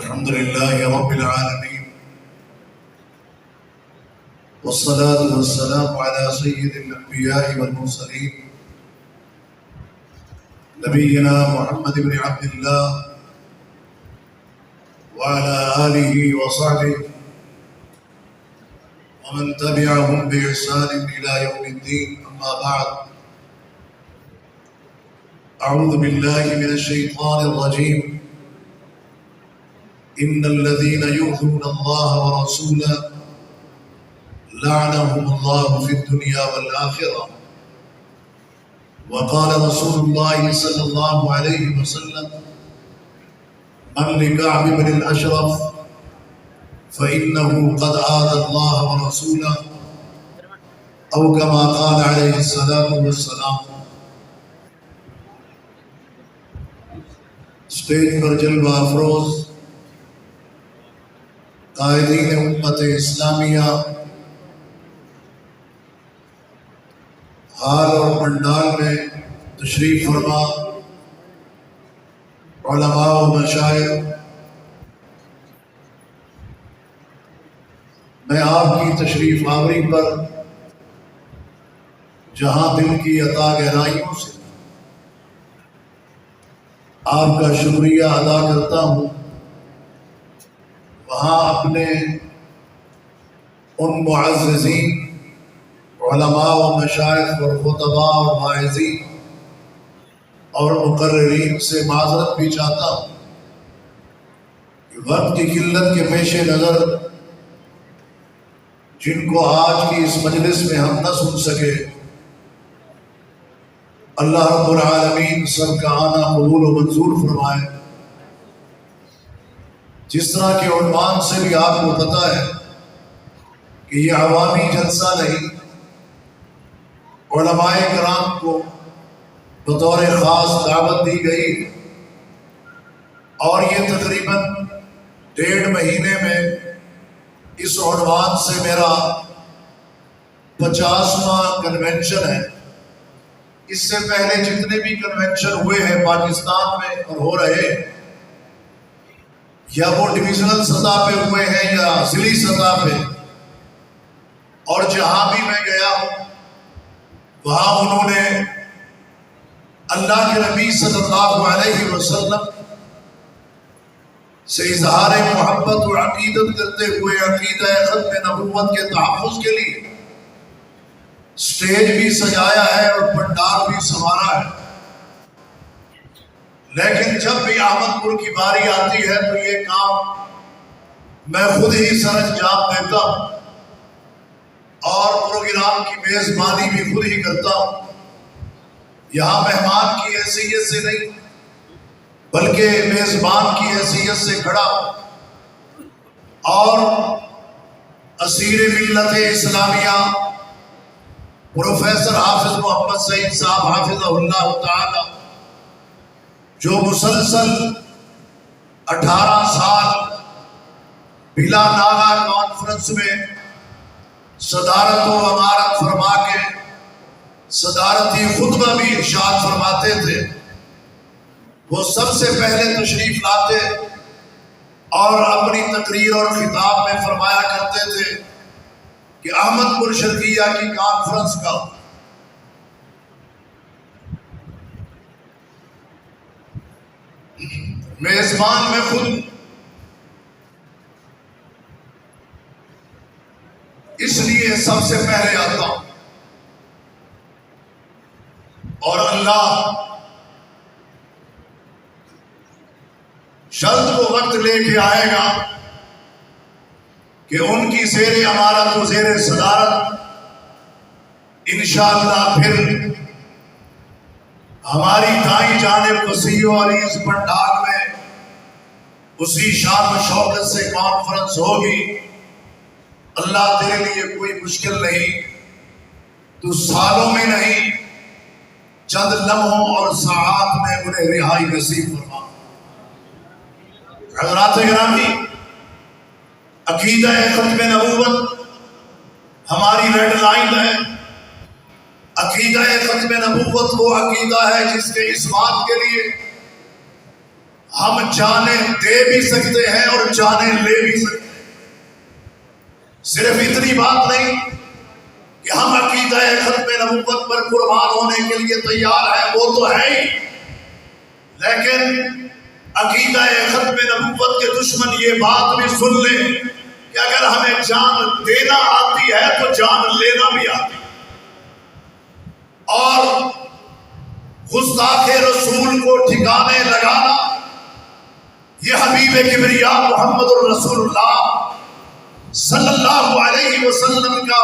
الحمد لله رب العالمين والصلاة والسلام على سيد الأنبياء والمرسلين نبينا محمد بن عبد الله وعلى آله وصحبه ومن تبعهم بإحسان إلى يوم الدين. أما بعد، أعوذ بالله من الشيطان الرجيم. إن الذين يؤذون الله ورسوله لعنهم الله في الدنيا والآخرة. وقال رسول الله صلى الله عليه وسلم: من لكعب بن الأشرف فإنه قد آذى الله ورسوله، أو كما قال عليه الصلاة والسلام. اسٹیج پر جلوہ افروز قائدین امت اسلامیہ، ہال اور پنڈال میں تشریف فرما علماء و مشائخ، میں آپ کی تشریف آوری پر جہاں دل کی عطا گہرائیوں سے آپ کا شکریہ ادا کرتا ہوں، وہاں اپنے ان معززین علماء و مشائخ اور خطباء اور واعظین اور مقررین سے معذرت بھی چاہتا ہوں کہ وقت کی قلت کے پیش نظر جن کو آج کی اس مجلس میں ہم نہ سن سکے، اللہ رب العالمین سب کا آنا قبول و منظور فرمائے۔ جس طرح کے عنوان سے بھی آپ کو پتہ ہے کہ یہ عوامی جلسہ نہیں، علماء کرام کو بطور خاص دعوت دی گئی اور یہ تقریباً 1.5 مہینے میں اس عنوان سے میرا 50واں کنونشن ہے۔ اس سے پہلے جتنے بھی کنونشن ہوئے ہیں پاکستان میں اور ہو رہے، یا وہ ڈویژنل سطح پہ ہوئے ہیں یا ضلعی سطح پہ، اور جہاں بھی میں گیا ہوں وہاں انہوں نے اللہ کے نبی صلی اللہ علیہ وسلم سے اظہار محبت و عقیدت کرتے ہوئے عقیدہ ختم نبوت کے تحفظ کے لیے اسٹیج بھی سجایا ہے اور پنڈال بھی سنوارا ہے۔ لیکن جب بھی احمد پور کی باری آتی ہے تو یہ کام میں خود ہی سر انجام دیتا ہوں اور پروگرام کی میزبانی بھی خود ہی کرتا ہوں۔ یہاں مہمان کی حیثیت سے نہیں بلکہ میزبان کی حیثیت سے کھڑا اور اسیر ملت اسلامیہ پروفیسر حافظ محمد سعید صاحب حافظہ اللہ تعالی، جو مسلسل 18 سال بلا ناغہ کانفرنس میں صدارت و امارت فرما کے صدارتی خطبہ بھی ارشاد فرماتے تھے، وہ سب سے پہلے تشریف لاتے اور اپنی تقریر اور خطاب میں فرمایا کرتے تھے کہ احمد پور شرقیہ کی کانفرنس کا میزبان میں خود اس لیے سب سے پہلے آتا ہوں، اور اللہ جلد وہ وقت لے کے آئے گا کہ ان کی زیر امارت و زیر صدارت انشاءاللہ پھر ہماری دائیں جانب وسیع و عریض پنڈال میں اسی شان و شوکت سے کانفرنس ہوگی۔ اللہ تیرے لیے کوئی مشکل نہیں، تو سالوں میں نہیں چند لمحوں اور ساعات میں انہیں رہائی نصیب فرما۔ حضرات گرامی، عقیدہ ختم نبوت ہماری ریڈ لائن ہے۔ عقیدہ ختم نبوت وہ عقیدہ ہے جس کے اثبات کے لیے ہم جانیں دے بھی سکتے ہیں اور جانیں لے بھی سکتے ہیں. صرف اتنی بات نہیں کہ ہم عقیدہ ختم نبوت پر قربان ہونے کے لیے تیار ہیں، وہ تو ہے ہی، لیکن عقیدہ ختم نبوت کے دشمن یہ بات بھی سن لیں کہ اگر ہمیں جان دینا آتی ہے تو جان لینا بھی آتی ہے. اور گستاخ رسول کو ٹھکانے لگانا یہ حبیب کبریا محمد الرسول اللہ صلی اللہ علیہ وسلم کا